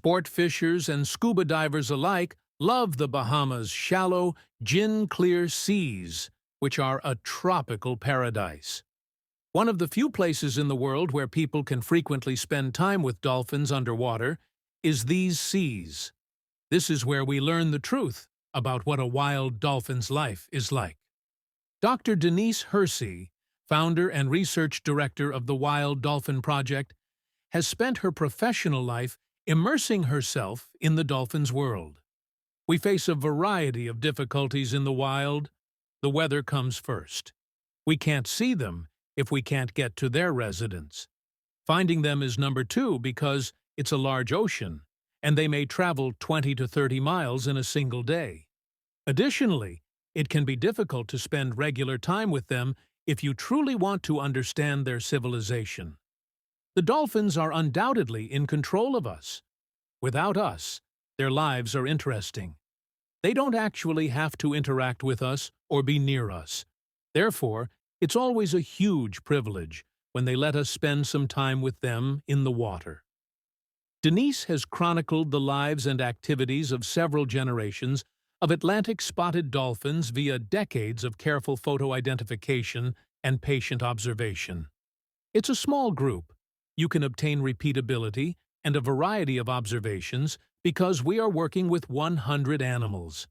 Sport fishers and scuba divers alike love the Bahamas' shallow, gin-clear seas, which are a tropical paradise. One of the few places in the world where people can frequently spend time with dolphins underwater is these seas. This is where we learn the truth about what a wild dolphin's life is like. Dr. Denise Hersey, founder and research director of the Wild Dolphin Project, has spent her professional life immersing herself in the dolphin's world. We face a variety of difficulties in the wild. The weather comes first. We can't see them if we can't get to their residence. Finding them is number two because it's a large ocean, and they may travel 20 to 30 miles in a single day. Additionally, it can be difficult to spend regular time with them if you truly want to understand their civilization. The dolphins are undoubtedly in control of us. Without us, their lives are interesting. They don't actually have to interact with us or be near us. Therefore, it's always a huge privilege when they let us spend some time with them in the water. Denise has chronicled the lives and activities of several generations of Atlantic spotted dolphins via decades of careful photo identification and patient observation. It's a small group. You can obtain repeatability and a variety of observations because we are working with 100 animals.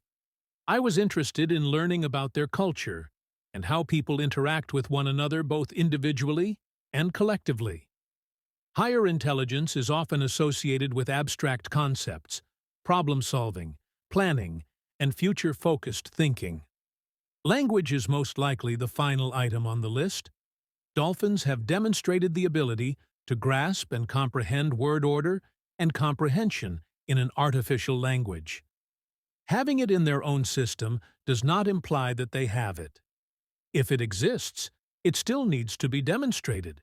I was interested in learning about their culture and how people interact with one another both individually and collectively. Higher intelligence is often associated with abstract concepts, problem-solving, planning, and future-focused thinking. Language is most likely the final item on the list. Dolphins have demonstrated the ability to grasp and comprehend word order and comprehension in an artificial language. Having it in their own system does not imply that they have it. If it exists, it still needs to be demonstrated.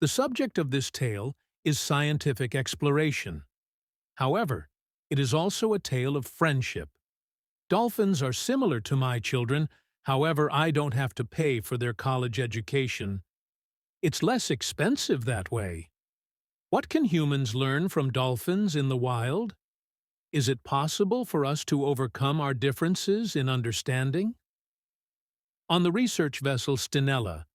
The subject of this tale is scientific exploration. However, it is also a tale of friendship. Dolphins are similar to my children, however, I don't have to pay for their college education. It's less expensive that way. What can humans learn from dolphins in the wild? Is it possible for us to overcome our differences in understanding? On the research vessel Stinella,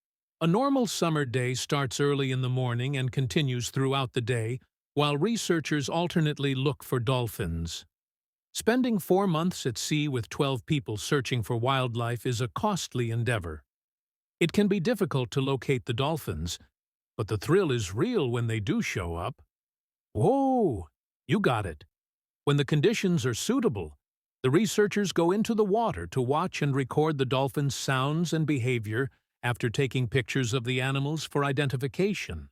a normal summer day starts early in the morning and continues throughout the day, while researchers alternately look for dolphins. Spending 4 months at sea with 12 people searching for wildlife is a costly endeavor. It can be difficult to locate the dolphins, but the thrill is real when they do show up. Whoa! You got it. When the conditions are suitable, the researchers go into the water to watch and record the dolphins' sounds and behavior after taking pictures of the animals for identification.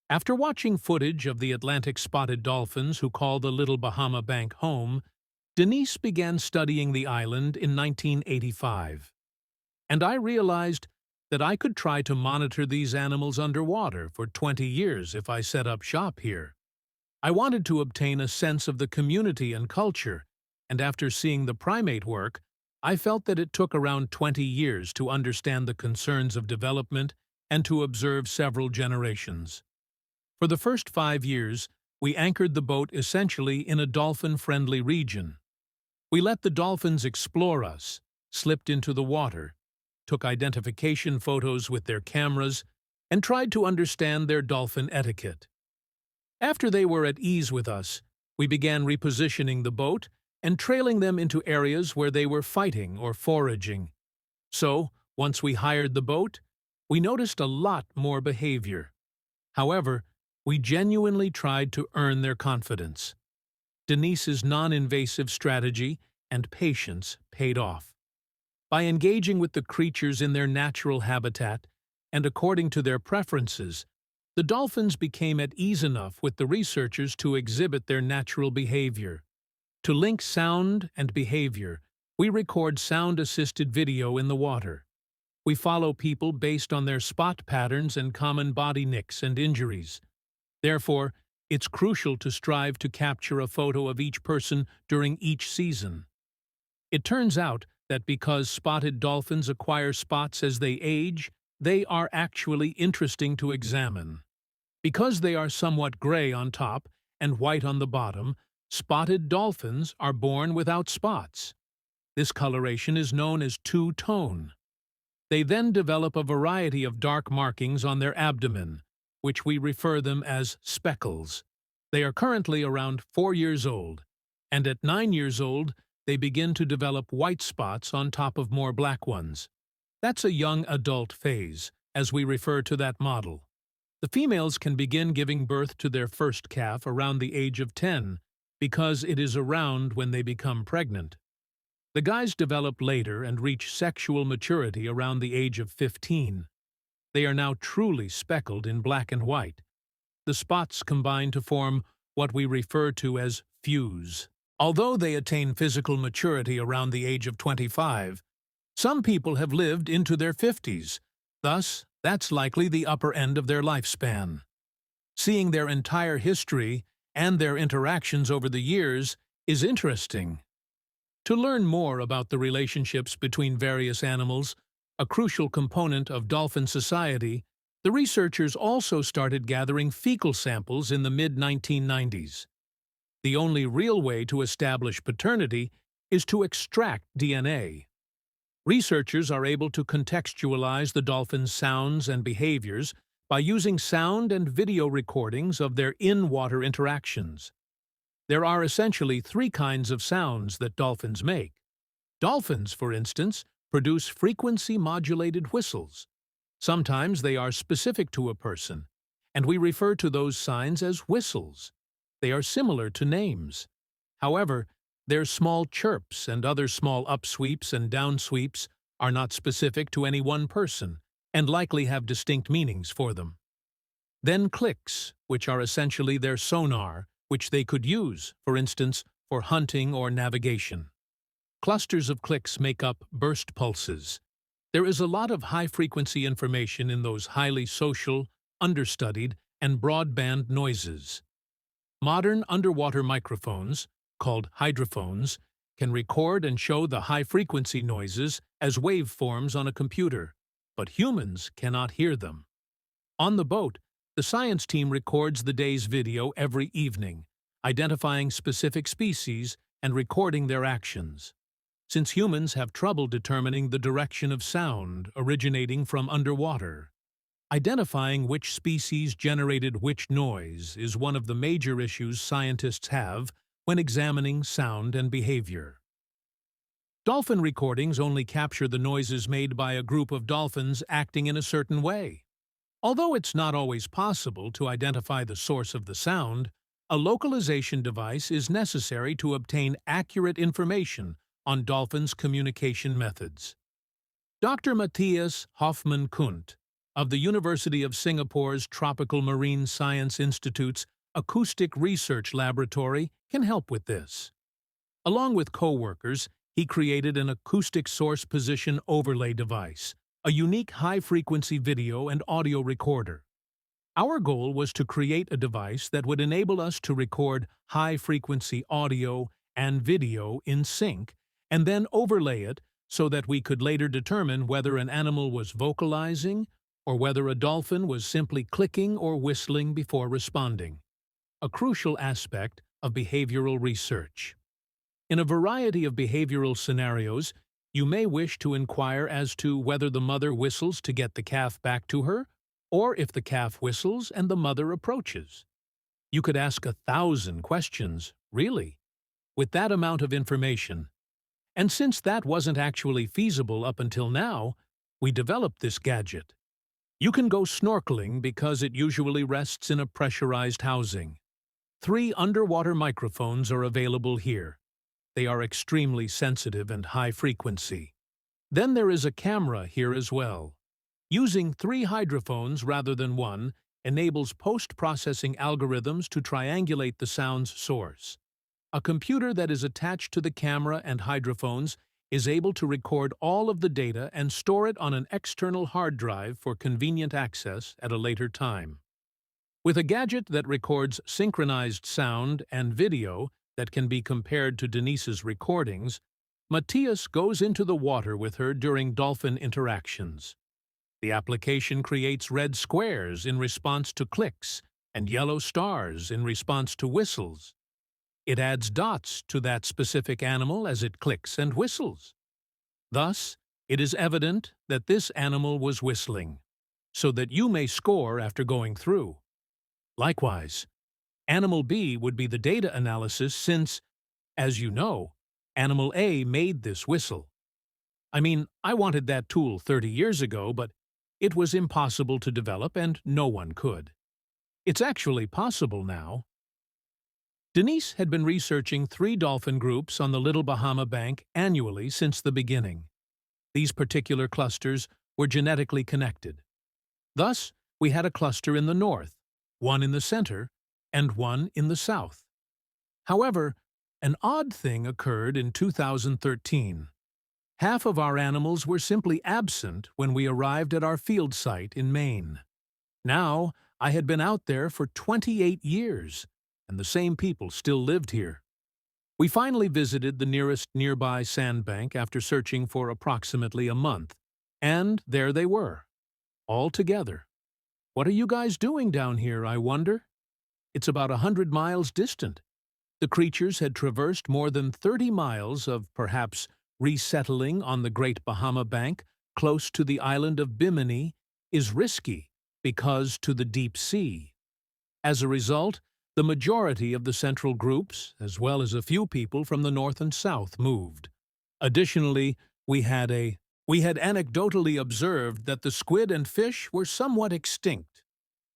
After watching footage of the Atlantic spotted dolphins who call the Little Bahama Bank home, Denise began studying the island in 1985. And I realized that I could try to monitor these animals underwater for 20 years if I set up shop here. I wanted to obtain a sense of the community and culture, and after seeing the primate work, I felt that it took around 20 years to understand the concerns of development and to observe several generations. For the first 5 years, we anchored the boat essentially in a dolphin-friendly region. We let the dolphins explore us, slipped into the water, took identification photos with their cameras, and tried to understand their dolphin etiquette. After they were at ease with us, we began repositioning the boat and trailing them into areas where they were fighting or foraging. So, once we hired the boat, we noticed a lot more behavior. However, we genuinely tried to earn their confidence. Denise's non-invasive strategy and patience paid off. By engaging with the creatures in their natural habitat and according to their preferences, the dolphins became at ease enough with the researchers to exhibit their natural behavior. To link sound and behavior, we record sound-assisted video in the water. We follow people based on their spot patterns and common body nicks and injuries. Therefore, it's crucial to strive to capture a photo of each person during each season. It turns out that because spotted dolphins acquire spots as they age, they are actually interesting to examine. Because they are somewhat gray on top and white on the bottom, spotted dolphins are born without spots. This coloration is known as two-tone. They then develop a variety of dark markings on their abdomen, which we refer them as speckles. They are currently around 4 years old, and at 9 years old, they begin to develop white spots on top of more black ones. That's a young adult phase, as we refer to that model. The females can begin giving birth to their first calf around the age of 10, because it is around when they become pregnant. The guys develop later and reach sexual maturity around the age of 15. They are now truly speckled in black and white. The spots combine to form what we refer to as fuse. Although they attain physical maturity around the age of 25, some people have lived into their 50s. Thus, that's likely the upper end of their lifespan. Seeing their entire history and their interactions over the years is interesting. To learn more about the relationships between various animals, a crucial component of dolphin society, the researchers also started gathering fecal samples in the mid-1990s. The only real way to establish paternity is to extract DNA. Researchers are able to contextualize the dolphins' sounds and behaviors by using sound and video recordings of their in-water interactions. There are essentially 3 kinds of sounds that dolphins make. Dolphins, for instance, produce frequency-modulated whistles. Sometimes they are specific to a person, and we refer to those signs as whistles. They are similar to names. However, their small chirps and other small upsweeps and downsweeps are not specific to any one person and likely have distinct meanings for them. Then clicks, which are essentially their sonar, which they could use, for instance, for hunting or navigation. Clusters of clicks make up burst pulses. There is a lot of high-frequency information in those highly social, understudied, and broadband noises. Modern underwater microphones, called hydrophones, can record and show the high-frequency noises as waveforms on a computer, but humans cannot hear them. On the boat, the science team records the day's video every evening, identifying specific species and recording their actions. Since humans have trouble determining the direction of sound originating from underwater, identifying which species generated which noise is one of the major issues scientists have when examining sound and behavior. Dolphin recordings only capture the noises made by a group of dolphins acting in a certain way. Although it's not always possible to identify the source of the sound, a localization device is necessary to obtain accurate information on dolphins' communication methods. Dr. Matthias Hoffmann-Kundt of the University of Singapore's Tropical Marine Science Institute's Acoustic Research Laboratory can help with this. Along with co-workers, he created an acoustic source position overlay device, a unique high-frequency video and audio recorder. Our goal was to create a device that would enable us to record high-frequency audio and video in sync and then overlay it so that we could later determine whether an animal was vocalizing or whether a dolphin was simply clicking or whistling before responding, a crucial aspect of behavioral research. In a variety of behavioral scenarios, you may wish to inquire as to whether the mother whistles to get the calf back to her, or if the calf whistles and the mother approaches. You could ask 1,000 questions, really, with that amount of information. And since that wasn't actually feasible up until now, we developed this gadget. You can go snorkeling because it usually rests in a pressurized housing. 3 underwater microphones are available here. They are extremely sensitive and high frequency. Then there is a camera here as well. Using 3 hydrophones rather than 1 enables post-processing algorithms to triangulate the sound's source. A computer that is attached to the camera and hydrophones is able to record all of the data and store it on an external hard drive for convenient access at a later time. With a gadget that records synchronized sound and video that can be compared to Denise's recordings, Matthias goes into the water with her during dolphin interactions. The application creates red squares in response to clicks, and yellow stars in response to whistles. It adds dots to that specific animal as it clicks and whistles. Thus, it is evident that this animal was whistling, so that you may score after going through. Likewise, Animal B would be the data analysis since, as you know, Animal A made this whistle. I mean, I wanted that tool 30 years ago, but it was impossible to develop and no one could. It's actually possible now. Denise had been researching 3 dolphin groups on the Little Bahama Bank annually since the beginning. These particular clusters were genetically connected. Thus, we had a cluster in the north, one in the center, and one in the south. However, an odd thing occurred in 2013. Half of our animals were simply absent when we arrived at our field site in Maine. Now, I had been out there for 28 years, and the same people still lived here. We finally visited the nearest nearby sandbank after searching for approximately a month, and there they were, all together. What are you guys doing down here, I wonder? It's about 100 miles distant. The creatures had traversed more than 30 miles of perhaps resettling on the Great Bahama Bank close to the island of Bimini is risky because to the deep sea. As a result, the majority of the central groups, as well as a few people from the north and south, moved. Additionally, we had anecdotally observed that the squid and fish were somewhat extinct.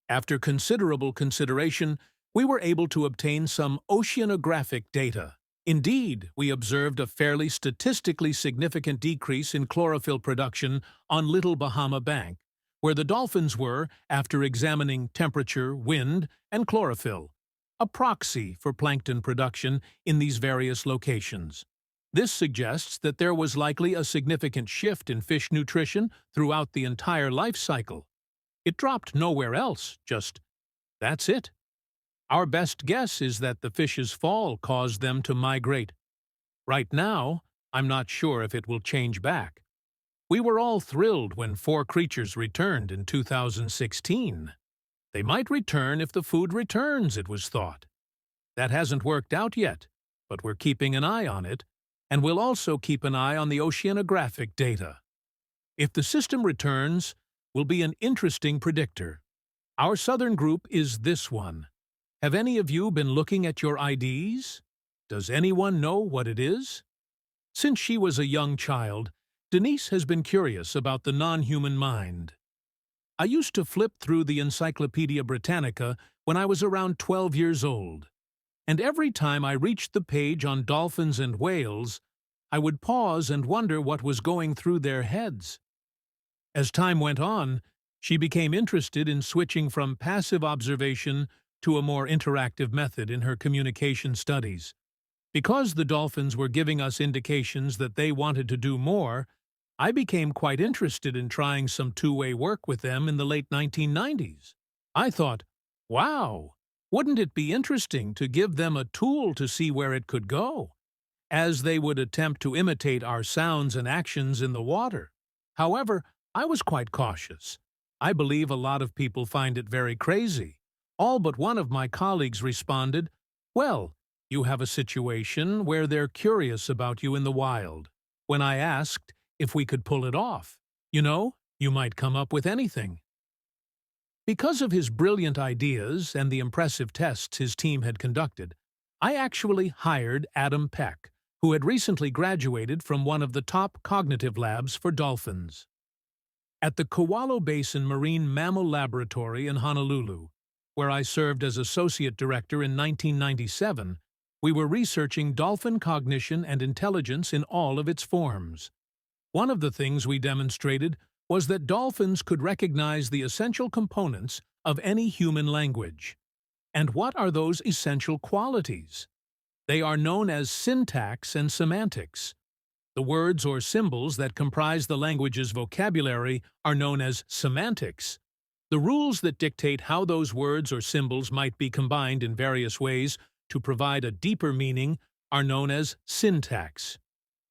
After considerable consideration, we were able to obtain some oceanographic data. Indeed, we observed a fairly statistically significant decrease in chlorophyll production on Little Bahama Bank, where the dolphins were after examining temperature, wind, and chlorophyll, a proxy for plankton production in these various locations. This suggests that there was likely a significant shift in fish nutrition throughout the entire life cycle. It dropped nowhere else, just that's it. Our best guess is that the fish's fall caused them to migrate. Right now, I'm not sure if it will change back. We were all thrilled when 4 creatures returned in 2016. They might return if the food returns, it was thought. That hasn't worked out yet, but we're keeping an eye on it, and we'll also keep an eye on the oceanographic data. If the system returns, will be an interesting predictor. Our southern group is this one. Have any of you been looking at your IDs? Does anyone know what it is? Since she was a young child, Denise has been curious about the non-human mind. I used to flip through the Encyclopedia Britannica when I was around 12 years old, and every time I reached the page on dolphins and whales, I would pause and wonder what was going through their heads. As time went on, she became interested in switching from passive observation to a more interactive method in her communication studies. Because the dolphins were giving us indications that they wanted to do more, I became quite interested in trying some two-way work with them in the late 1990s. I thought, wow, wouldn't it be interesting to give them a tool to see where it could go, as they would attempt to imitate our sounds and actions in the water. However, I was quite cautious. I believe a lot of people find it very crazy. All but one of my colleagues responded, well, you have a situation where they're curious about you in the wild. When I asked if we could pull it off, you might come up with anything. Because of his brilliant ideas and the impressive tests his team had conducted, I actually hired Adam Peck, who had recently graduated from one of the top cognitive labs for dolphins. At the Kewalo Basin Marine Mammal Laboratory in Honolulu, where I served as associate director in 1997, we were researching dolphin cognition and intelligence in all of its forms. One of the things we demonstrated was that dolphins could recognize the essential components of any human language. And what are those essential qualities? They are known as syntax and semantics. The words or symbols that comprise the language's vocabulary are known as semantics. The rules that dictate how those words or symbols might be combined in various ways to provide a deeper meaning are known as syntax.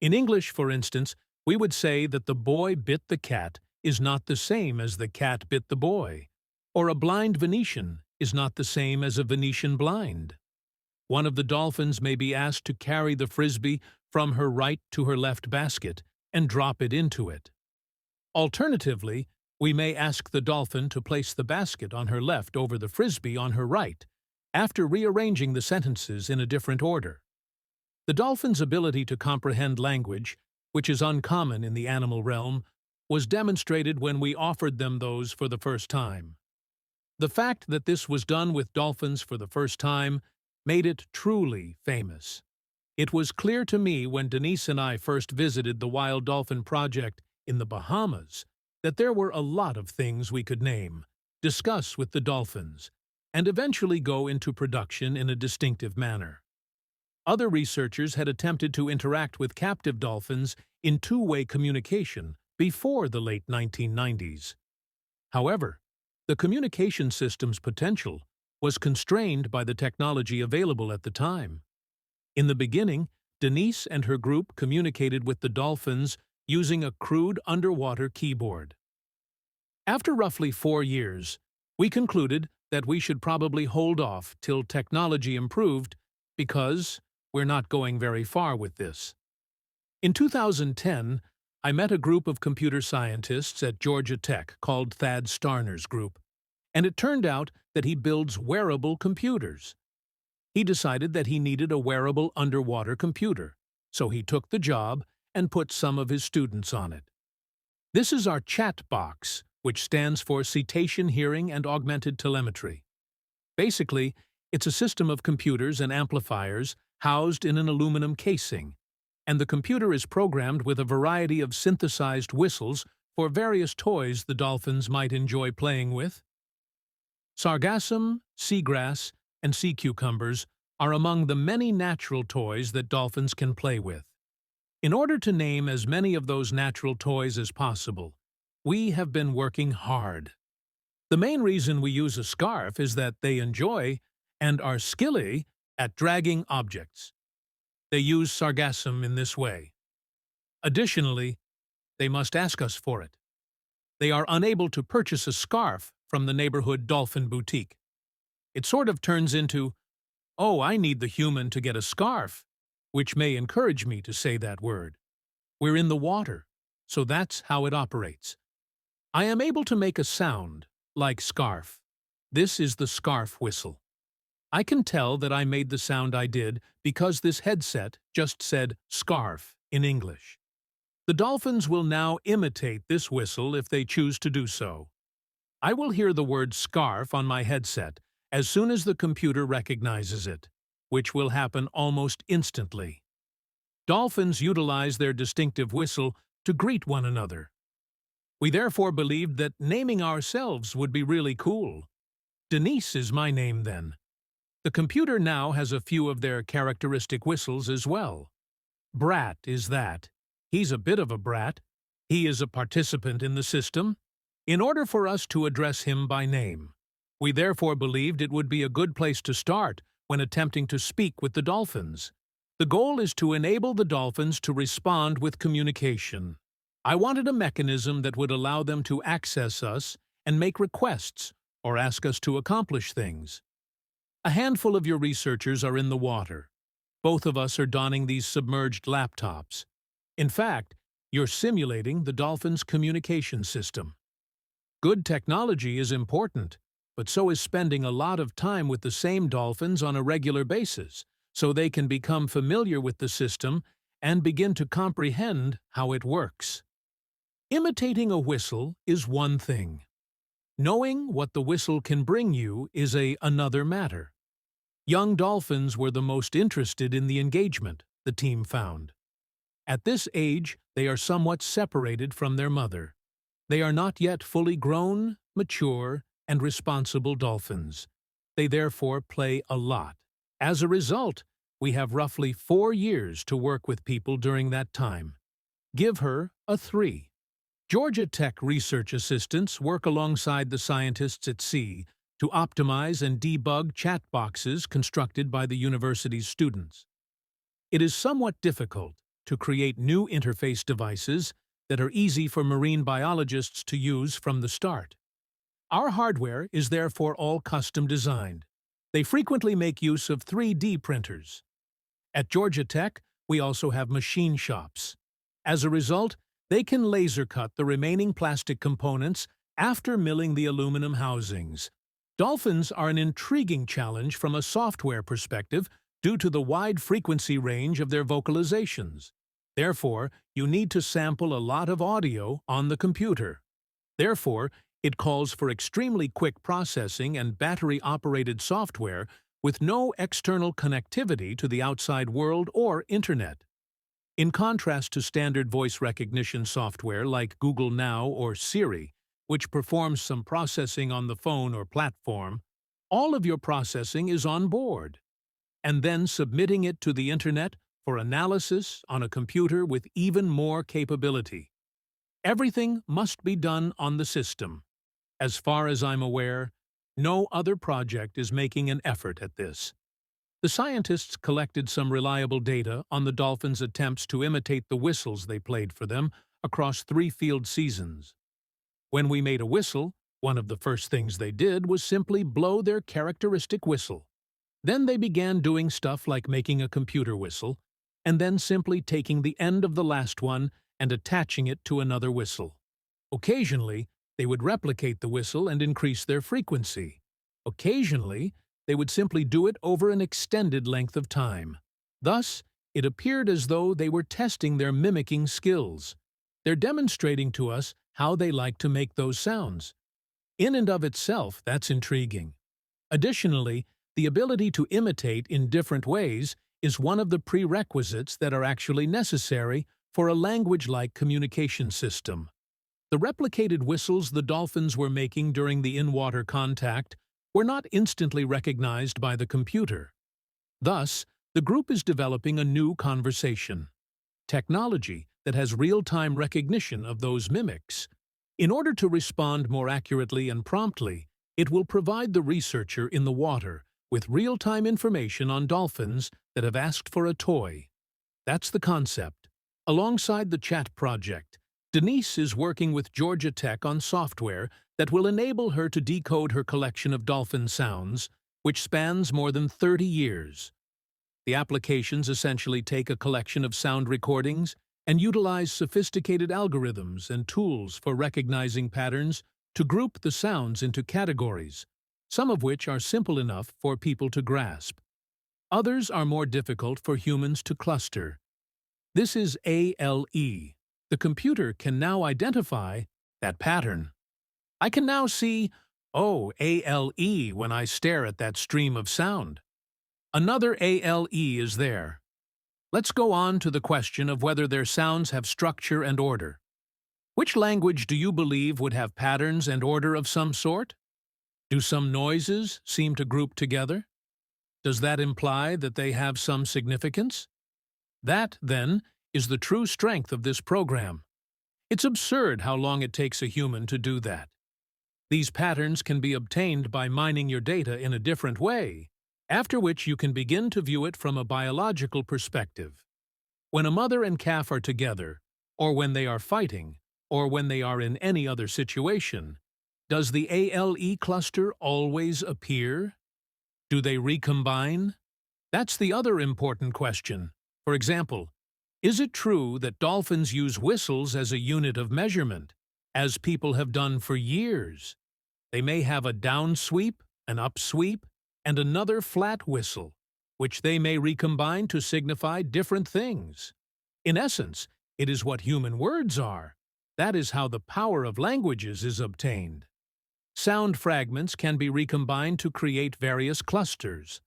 In English, for instance, we would say that the boy bit the cat is not the same as the cat bit the boy, or a blind Venetian is not the same as a Venetian blind. One of the dolphins may be asked to carry the frisbee from her right to her left basket and drop it into it. Alternatively, we may ask the dolphin to place the basket on her left over the frisbee on her right, after rearranging the sentences in a different order. The dolphin's ability to comprehend language, which is uncommon in the animal realm, was demonstrated when we offered them those for the first time. The fact that this was done with dolphins for the first time made it truly famous. It was clear to me when Denise and I first visited the Wild Dolphin Project in the Bahamas that there were a lot of things we could name, discuss with the dolphins, and eventually go into production in a distinctive manner. Other researchers had attempted to interact with captive dolphins in two-way communication before the late 1990s. However, the communication system's potential was constrained by the technology available at the time. In the beginning, Denise and her group communicated with the dolphins using a crude underwater keyboard. After roughly 4 years, we concluded that we should probably hold off till technology improved because we're not going very far with this. In 2010, I met a group of computer scientists at Georgia Tech called Thad Starner's group, and it turned out that he builds wearable computers. He decided that he needed a wearable underwater computer, so he took the job and put some of his students on it. This is our chat box, which stands for Cetacean Hearing and Augmented Telemetry. Basically, it's a system of computers and amplifiers housed in an aluminum casing, and the computer is programmed with a variety of synthesized whistles for various toys the dolphins might enjoy playing with. Sargassum, seagrass, and sea cucumbers are among the many natural toys that dolphins can play with. In order to name as many of those natural toys as possible, we have been working hard. The main reason we use a scarf is that they enjoy and are skilly at dragging objects. They use sargassum in this way. Additionally, they must ask us for it. They are unable to purchase a scarf from the neighborhood dolphin boutique. It sort of turns into, "Oh, I need the human to get a scarf," which may encourage me to say that word. We're in the water, so that's how it operates. I am able to make a sound, like scarf. This is the scarf whistle. I can tell that I made the sound I did because this headset just said scarf in English. The dolphins will now imitate this whistle if they choose to do so. I will hear the word scarf on my headset as soon as the computer recognizes it, which will happen almost instantly. Dolphins utilize their distinctive whistle to greet one another. We therefore believed that naming ourselves would be really cool. Denise is my name then. The computer now has a few of their characteristic whistles as well. Brat is that. He's a bit of a brat. He is a participant in the system. In order for us to address him by name, we therefore believed it would be a good place to start when attempting to speak with the dolphins. The goal is to enable the dolphins to respond with communication. I wanted a mechanism that would allow them to access us and make requests or ask us to accomplish things. A handful of your researchers are in the water. Both of us are donning these submerged laptops. In fact, you're simulating the dolphins' communication system. Good technology is important, but so is spending a lot of time with the same dolphins on a regular basis, so they can become familiar with the system and begin to comprehend how it works. Imitating a whistle is one thing. Knowing what the whistle can bring you is another matter. Young dolphins were the most interested in the engagement, the team found. At this age, they are somewhat separated from their mother. They are not yet fully grown, mature, and responsible dolphins. They therefore play a lot. As a result, we have roughly 4 years to work with people during that time. Give her a 3. Georgia Tech research assistants work alongside the scientists at sea to optimize and debug chat boxes constructed by the university's students. It is somewhat difficult to create new interface devices that are easy for marine biologists to use from the start. Our hardware is therefore all custom designed. They frequently make use of 3D printers. At Georgia Tech, we also have machine shops. As a result, they can laser cut the remaining plastic components after milling the aluminum housings. Dolphins are an intriguing challenge from a software perspective due to the wide frequency range of their vocalizations. Therefore, you need to sample a lot of audio on the computer. Therefore, it calls for extremely quick processing and battery-operated software with no external connectivity to the outside world or internet. In contrast to standard voice recognition software like Google Now or Siri, which performs some processing on the phone or platform, all of your processing is on board, and then submitting it to the internet for analysis on a computer with even more capability. Everything must be done on the system. As far as I'm aware, no other project is making an effort at this. The scientists collected some reliable data on the Dolphins' attempts to imitate the whistles they played for them across 3 field seasons. When we made a whistle, one of the first things they did was simply blow their characteristic whistle. Then they began doing stuff like making a computer whistle, and then simply taking the end of the last one and attaching it to another whistle. Occasionally, they would replicate the whistle and increase their frequency. Occasionally, they would simply do it over an extended length of time. Thus, it appeared as though they were testing their mimicking skills. They're demonstrating to us how they like to make those sounds. In and of itself, that's intriguing. Additionally, the ability to imitate in different ways is one of the prerequisites that are actually necessary for a language-like communication system. The replicated whistles the Dolphins were making during the in-water contact were not instantly recognized by the computer. Thus, the group is developing a new conversation technology that has real-time recognition of those mimics. In order to respond more accurately and promptly, it will provide the researcher in the water with real-time information on dolphins that have asked for a toy. That's the concept. Alongside the chat project, Denise is working with Georgia Tech on software that will enable her to decode her collection of dolphin sounds, which spans more than 30 years. The applications essentially take a collection of sound recordings and utilize sophisticated algorithms and tools for recognizing patterns to group the sounds into categories, some of which are simple enough for people to grasp. Others are more difficult for humans to cluster. This is ALE. The computer can now identify that pattern. I can now see, oh, ALE when I stare at that stream of sound. Another ALE is there. Let's go on to the question of whether their sounds have structure and order. Which language do you believe would have patterns and order of some sort? Do some noises seem to group together? Does that imply that they have some significance? That, then, is the true strength of this program. It's absurd how long it takes a human to do that. These patterns can be obtained by mining your data in a different way, after which you can begin to view it from a biological perspective. When a mother and calf are together, or when they are fighting, or when they are in any other situation, does the ALE cluster always appear? Do they recombine? That's the other important question. For example, is it true that dolphins use whistles as a unit of measurement, as people have done for years? They may have a down sweep, an up sweep, and another flat whistle, which they may recombine to signify different things. In essence, it is what human words are. That is how the power of languages is obtained. Sound fragments can be recombined to create various clusters.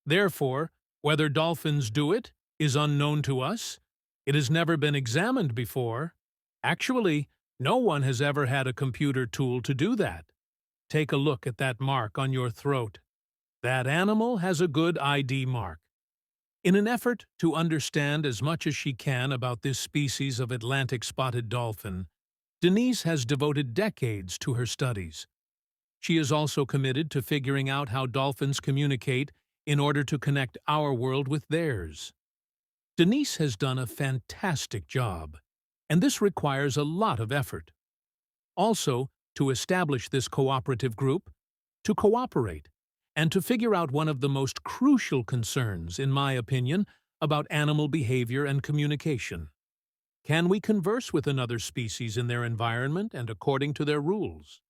Therefore, whether dolphins do it is unknown to us. It has never been examined before. Actually, no one has ever had a computer tool to do that. Take a look at that mark on your throat. That animal has a good ID mark. In an effort to understand as much as she can about this species of Atlantic spotted dolphin, Denise has devoted decades to her studies. She is also committed to figuring out how dolphins communicate in order to connect our world with theirs. Denise has done a fantastic job, and this requires a lot of effort. Also, to establish this cooperative group? To cooperate, and to figure out one of the most crucial concerns, in my opinion, about animal behavior and communication. Can we converse with another species in their environment and according to their rules?